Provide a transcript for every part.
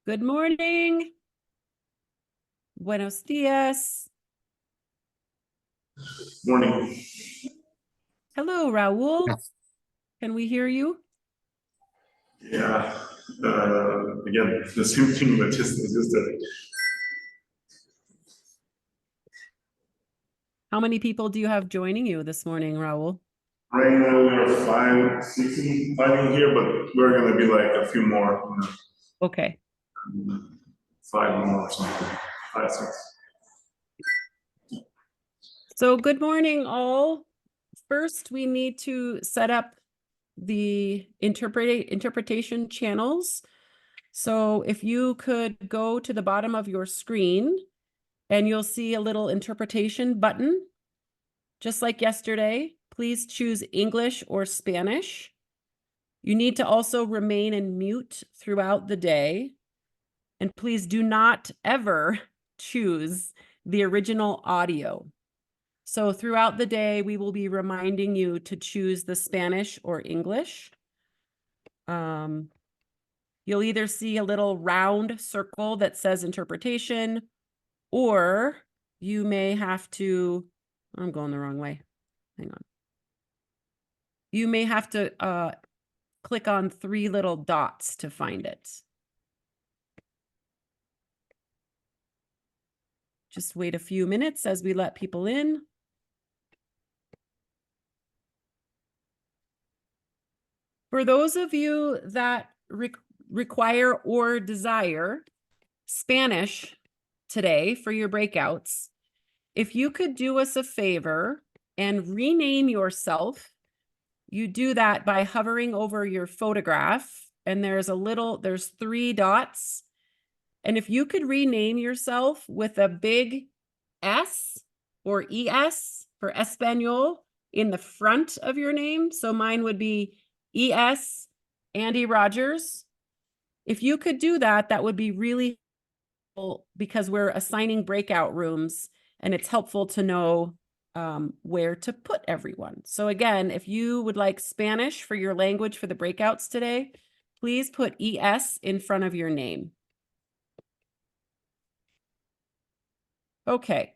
Good morning. Buenos dias. Morning. Hello, Raul. Can we hear you? Yeah, again, the same thing that just as yesterday. How many people do you have joining you this morning, Raul? Right now we are 5, 6 in here, but we're gonna be like a few more, Okay. 5 more or something, 5, 6. So good morning, all. First, we need to set up the interpretation channels. So if you could go to the bottom of your screen and you'll see a little interpretation button. Just like yesterday, please choose English or Spanish. You need to also remain in mute throughout the day. And please do not ever choose the original audio. So throughout the day, we will be reminding you to choose the Spanish or English. You'll either see a little round circle that says interpretation, or you may have to, I'm going the wrong way. Hang on. You may have to click on 3 little dots to find it. Just wait a few minutes as we let people in. For those of you that require or desire Spanish today for your breakouts, if you could do us a favor and rename yourself, you do that by hovering over your photograph, and there's 3 dots. And if you could rename yourself with a big S or ES for Espanol in the front of your name, so mine would be ES Andy Rogers. If you could do that, that would be really helpful because we're assigning breakout rooms and it's helpful to know where to put everyone. So again, if you would like Spanish for your language for the breakouts today, please put ES in front of your name. Okay.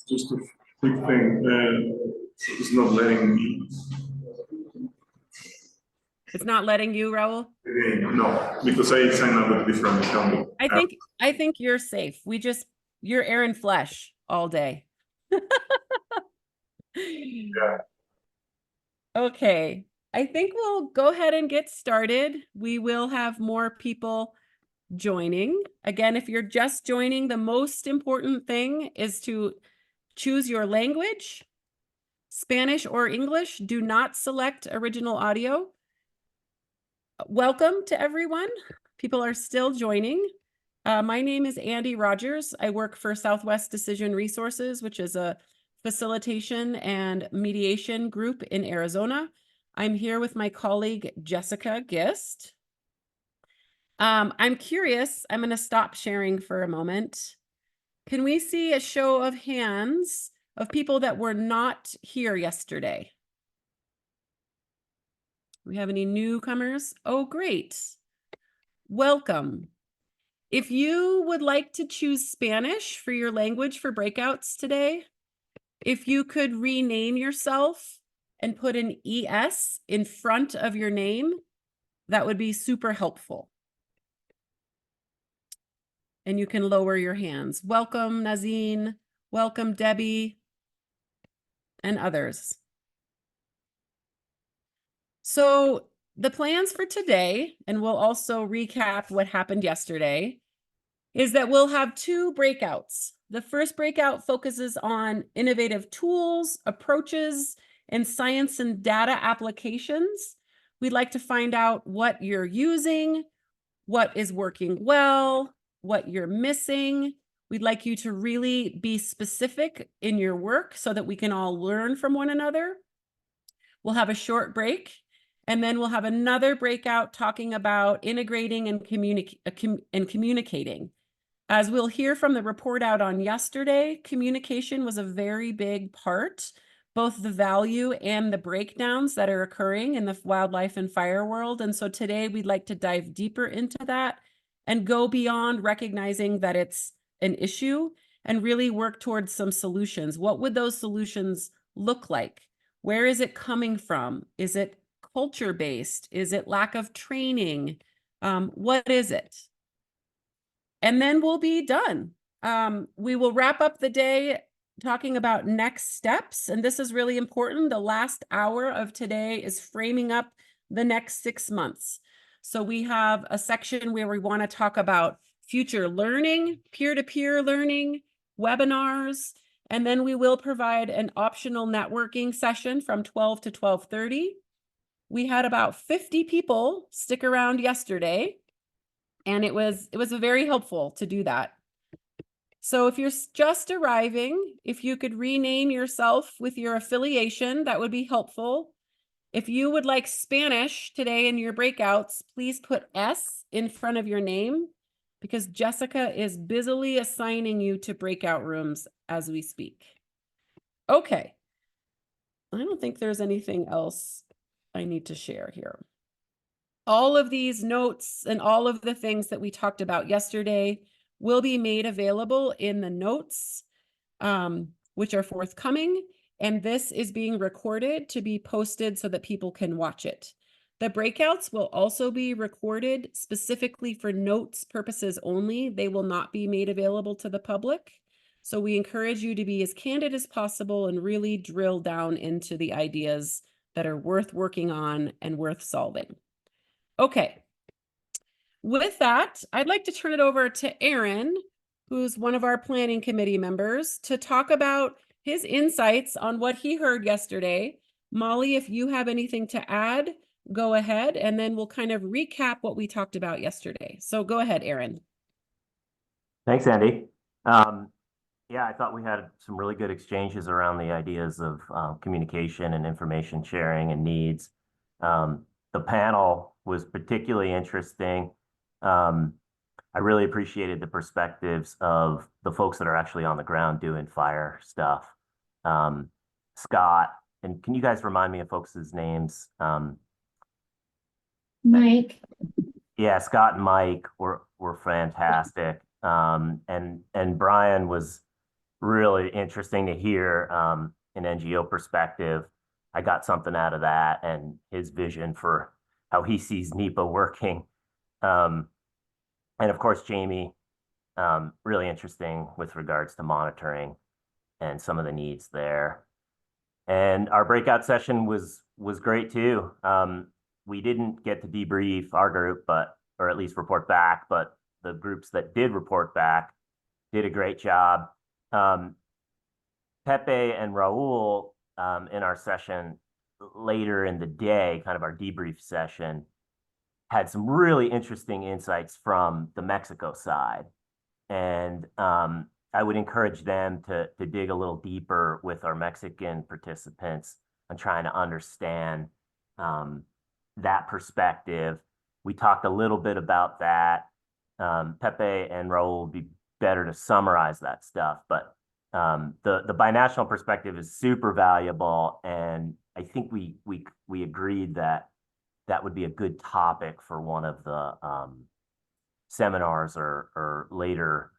Just a quick thing, it's not letting me. It's not letting you, Raul? No, because I signed up with a different account. I think you're safe. You're Aaron Flesh all day. Yeah. Okay. I think we'll go ahead and get started. We will have more people joining. Again, if you're just joining, the most important thing is to choose your language. Spanish or English. Do not select original audio. Welcome to everyone. People are still joining. My name is Andy Rogers. I work for Southwest Decision Resources, which is a facilitation and mediation group in Arizona. I'm here with my colleague, Jessica Gist. I'm curious, I'm going to stop sharing for a moment. Can we see a show of hands of people that were not here yesterday? We have any newcomers? Oh, great. Welcome. If you would like to choose Spanish for your language for breakouts today, if you could rename yourself and put an ES in front of your name, that would be super helpful. And you can lower your hands. Welcome, Nazine. Welcome, Debbie, and others. So the plans for today, and we'll also recap what happened yesterday, is that we'll have 2 breakouts. The first breakout focuses on innovative tools, approaches, and science and data applications. We'd like to find out what you're using, what is working well, what you're missing. We'd like you to really be specific in your work so that we can all learn from one another. We'll have a short break, and then we'll have another breakout talking about integrating and communicating. As we'll hear from the report out on yesterday, communication was a very big part both the value and the breakdowns that are occurring in the wildlife and fire world. And so today we'd like to dive deeper into that and go beyond recognizing that it's an issue and really work towards some solutions. What would those solutions look like? Where is it coming from? Is it culture-based? Is it lack of training? What is it? And then we'll be done. We will wrap up the day talking about next steps. And this is really important. The last hour of today is framing up the next 6 months. So we have a section where we want to talk about future learning, peer-to-peer learning, webinars, and then we will provide an optional networking session from 12 to 12:30. We had about 50 people stick around yesterday, and it was very helpful to do that. So if you're just arriving, if you could rename yourself with your affiliation, that would be helpful. If you would like Spanish today in your breakouts, please put S in front of your name because Jessica is busily assigning you to breakout rooms as we speak. Okay. I don't think there's anything else I need to share here. All of these notes and all of the things that we talked about yesterday will be made available in the notes, which are forthcoming. And this is being recorded to be posted so that people can watch it. The breakouts will also be recorded specifically for notes purposes only. They will not be made available to the public. So we encourage you to be as candid as possible and really drill down into the ideas that are worth working on and worth solving. Okay. With that, I'd like to turn it over to Aaron, who's one of our planning committee members, to talk about his insights on what he heard yesterday. Molly, if you have anything to add, go ahead, and then we'll kind of recap what we talked about yesterday. So go ahead, Aaron. Thanks, Andy. Yeah, I thought we had some really good exchanges around the ideas of communication and information sharing and needs. The panel was particularly interesting. I really appreciated the perspectives of the folks that are actually on the ground doing fire stuff. Scott, and can you guys remind me of folks' names? Mike. Yeah, Scott and Mike were fantastic. And Brian was really interesting to hear an NGO perspective. I got something out of that and his vision for how he sees NEPA working. And of course, Jamie, really interesting with regards to monitoring and some of the needs there. And our breakout session was great too. We didn't get to debrief our group, or at least report back, but the groups that did report back did a great job. Pepe and Raul in our session later in the day, kind of our debrief session, had some really interesting insights from the Mexico side. And I would encourage them to dig a little deeper with our Mexican participants and trying to understand that perspective. We talked a little bit about that. Pepe and Raul would be better to summarize that stuff, but the binational perspective is super valuable, and I think we agreed that would be a good topic for one of the seminars or later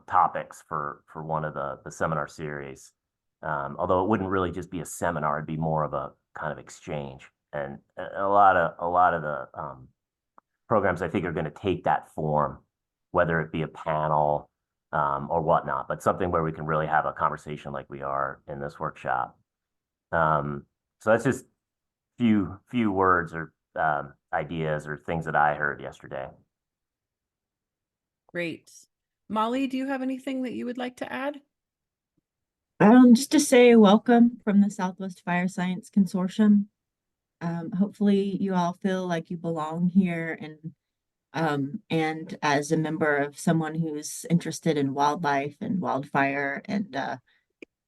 topics for one of the seminar series. Although it wouldn't really just be a seminar, it'd be more of a kind of exchange. And a lot of the programs I think are going to take that form, whether it be a panel or whatnot, but something where we can really have a conversation like we are in this workshop. So that's just few words or ideas or things that I heard yesterday. Great. Molly, do you have anything that you would like to add? Just to say welcome from the Southwest Fire Science Consortium. Hopefully you all feel like you belong here, and as a member of someone who's interested in wildlife and wildfire, and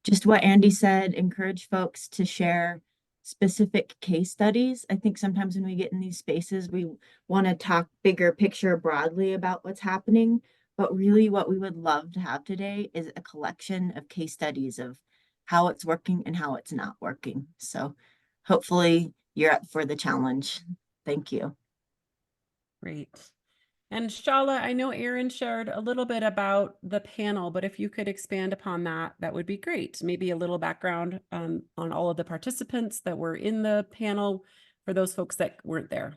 just what Andy said, encourage folks to share specific case studies. I think sometimes when we get in these spaces, we want to talk bigger picture broadly about what's happening, but really what we would love to have today is a collection of case studies of how it's working and how it's not working. So hopefully you're up for the challenge. Thank you. Great. And Shala, I know Aaron shared a little bit about the panel, but if you could expand upon that, that would be great. Maybe a little background on all of the participants that were in the panel for those folks that weren't there.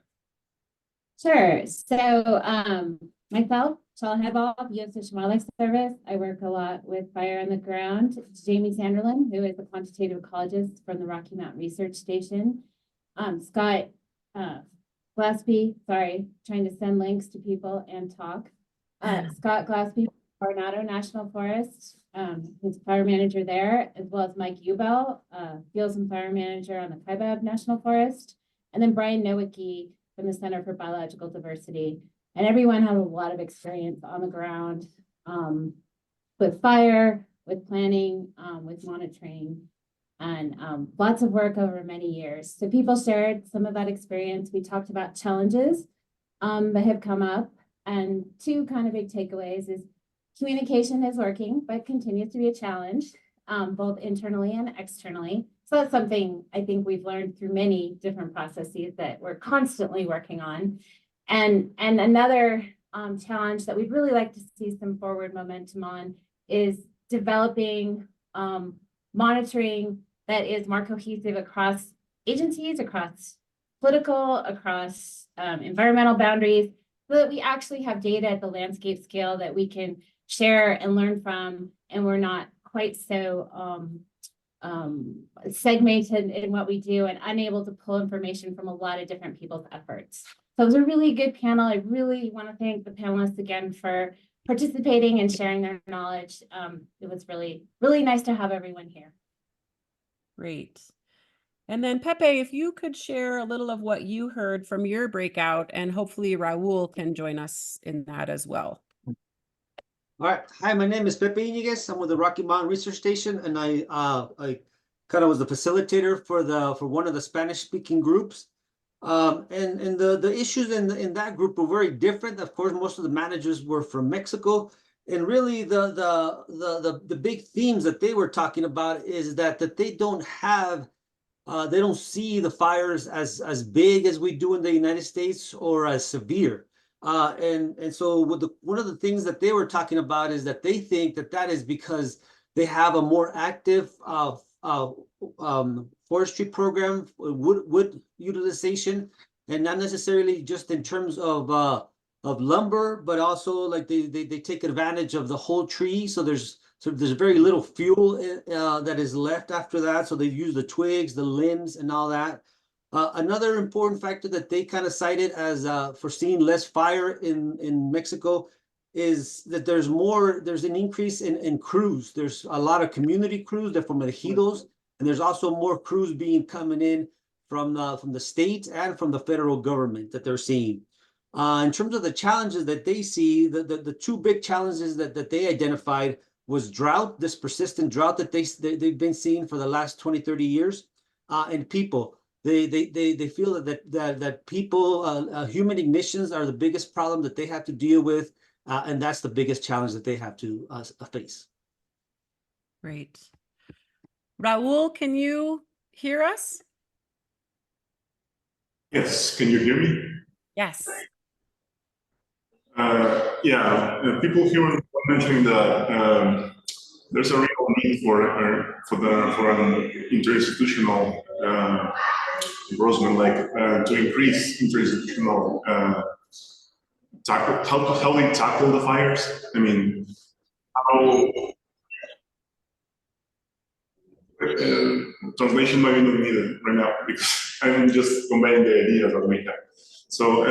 Sure. So myself, Shala Hebal, U.S. Fish and Wildlife Service. I work a lot with fire on the ground. Jamie Sanderlin, who is a quantitative ecologist from the Rocky Mountain Research Station. Scott Glaspie, sorry, trying to send links to people and talk. Scott Glaspie, Coronado National Forest, who's fire manager there, as well as Mike Ubel, Fields and Fire Manager on the Kaibab National Forest, and then Brian Nowicki from the Center for Biological Diversity. And everyone has a lot of experience on the ground with fire, with planning, with monitoring, and lots of work over many years. So people shared some of that experience. We talked about challenges that have come up, and two kind of big takeaways is communication is working, but continues to be a challenge, both internally and externally. So that's something I think we've learned through many different processes that we're constantly working on. And another challenge that we'd really like to see some forward momentum on is developing monitoring that is more cohesive across agencies, across political, across environmental boundaries, so that we actually have data at the landscape scale that we can share and learn from, and we're not quite so segmented in what we do and unable to pull information from a lot of different people's efforts. So it was a really good panel. I really want to thank the panelists again for participating and sharing their knowledge. It was really, really nice to have everyone here. Great. And then Pepe, if you could share a little of what you heard from your breakout, and hopefully Raul can join us in that as well. All right. Hi, my name is Pepe Iniguez. I'm with the Rocky Mountain Research Station, and I kind of was the facilitator for one of the Spanish-speaking groups. And the issues in that group were very different. Of course, most of the managers were from Mexico, and really the big themes that they were talking about is that they don't have they don't see the fires as big as we do in the United States or as severe. And so one of the things that they were talking about is that they think that is because they have a more active forestry program, wood utilization, and not necessarily just in terms of lumber, but also like they take advantage of the whole tree. So there's very little fuel that is left after that. So they use the twigs, the limbs, and all that. Another important factor that they kind of cited as for seeing less fire in Mexico is that there's an increase in crews. There's a lot of community crews that from ejidos, and there's also more crews coming in from the state and from the federal government that they're seeing. In terms of the challenges that they see, the two big challenges that they identified was drought, this persistent drought that they've been seeing for the last 20, 30 years, and people. They feel that people, human ignitions are the biggest problem that they have to deal with, and that's the biggest challenge that they have to face. Great. Raul, can you hear us? Yes, can you hear me? Yes. People here are mentioning that there's a real need for an interinstitutional enforcement, to increase interinstitutional how they tackle the fires. I mean, how translation might be not needed right now because I'm just combining the ideas that we have. So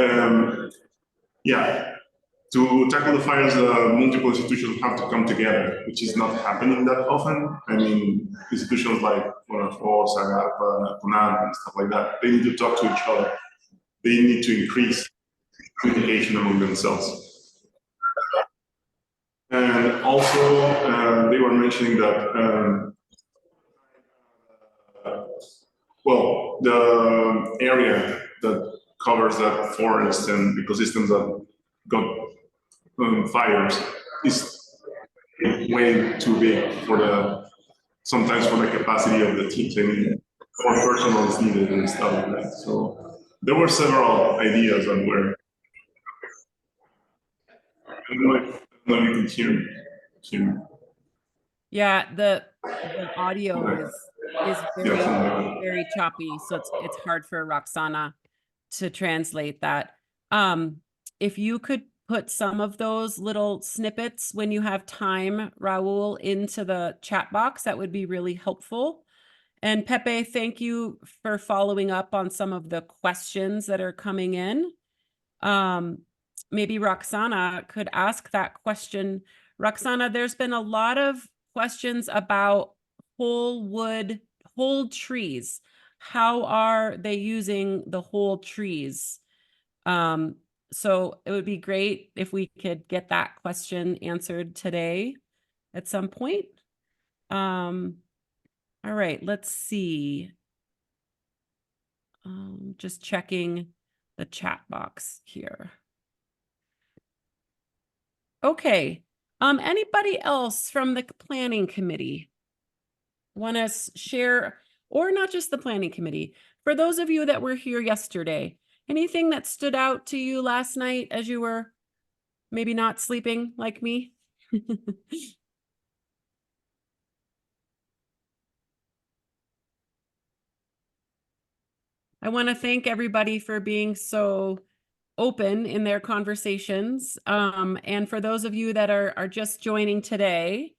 to tackle the fires, multiple institutions have to come together, which is not happening that often. I mean, institutions like Force, Agarpa, CONAN, and stuff like that, they need to talk to each other. They need to increase communication among themselves. And also, they were mentioning that, the area that covers that forest and ecosystems that got fires is way too big for the sometimes for the capacity of the teams, I mean, more personal is needed and stuff like that. So there were several ideas on where. I don't know if you can hear me. Yeah, the audio Okay. is Yes. very choppy, so it's hard for Roxana to translate that. If you could put some of those little snippets when you have time, Raul, into the chat box, that would be really helpful. And Pepe, thank you for following up on some of the questions that are coming in. Maybe Roxana could ask that question. Roxana, there's been a lot of questions about whole trees. How are they using the whole trees? So it would be great if we could get that question answered today at some point. All right, let's see. Just checking the chat box here. Okay. Anybody else from the planning committee want to share, or not just the planning committee, for those of you that were here yesterday, anything that stood out to you last night as you were maybe not sleeping like me? I want to thank everybody for being so open in their conversations. And for those of you that are just joining today,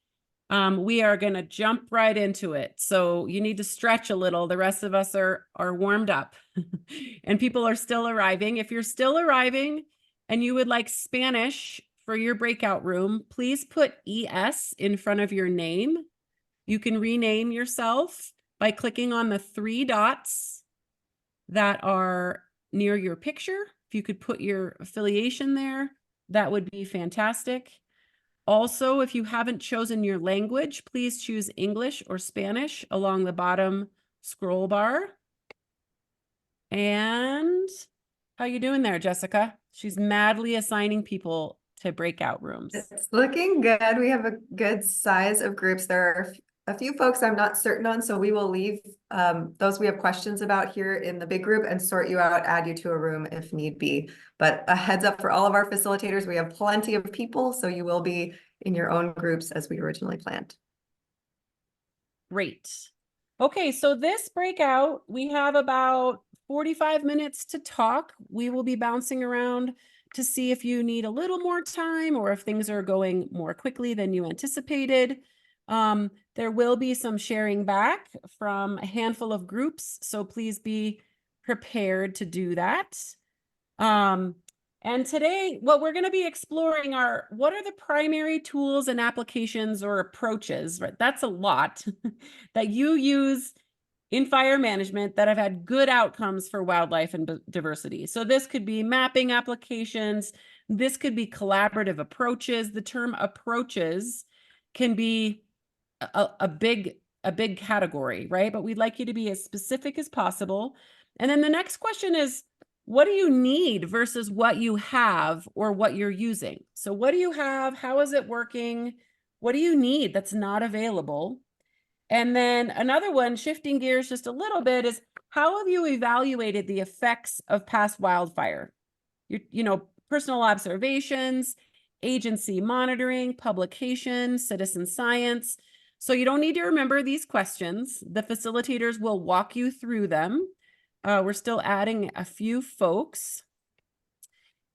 we are going to jump right into it. So you need to stretch a little. The rest of us are warmed up and people are still arriving. If you're still arriving and you would like Spanish for your breakout room, please put ES in front of your name. You can rename yourself by clicking on the 3 dots that are near your picture. If you could put your affiliation there, that would be fantastic. Also, if you haven't chosen your language, please choose English or Spanish along the bottom scroll bar. And how you doing there, Jessica? She's madly assigning people to breakout rooms. It's looking good. We have a good size of groups. There are a few folks I'm not certain on, so we will leave those we have questions about here in the big group and sort you out, add you to a room if need be. But a heads up for all of our facilitators, we have plenty of people, so you will be in your own groups as we originally planned. Great. Okay, so this breakout, we have about 45 minutes to talk. We will be bouncing around to see if you need a little more time or if things are going more quickly than you anticipated. There will be some sharing back from a handful of groups, so please be prepared to do that. And today, what we're going to be exploring are what are the primary tools and applications or approaches, right? That's a lot that you use in fire management that have had good outcomes for wildlife and diversity. So this could be mapping applications. This could be collaborative approaches. The term approaches can be a big category, right? But we'd like you to be as specific as possible. And then the next question is, what do you need versus what you have or what you're using? So what do you have? How is it working? What do you need that's not available? And then another one, shifting gears just a little bit, is how have you evaluated the effects of past wildfire? Personal observations, agency monitoring, publication, citizen science. So you don't need to remember these questions. The facilitators will walk you through them. We're still adding a few folks.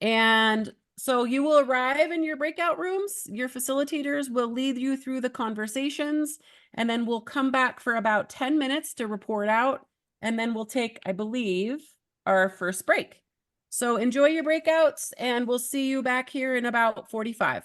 And so you will arrive in your breakout rooms. Your facilitators will lead you through the conversations, and then we'll come back for about 10 minutes to report out. And then we'll take, I believe, our first break. So enjoy your breakouts, and we'll see you back here in about 45.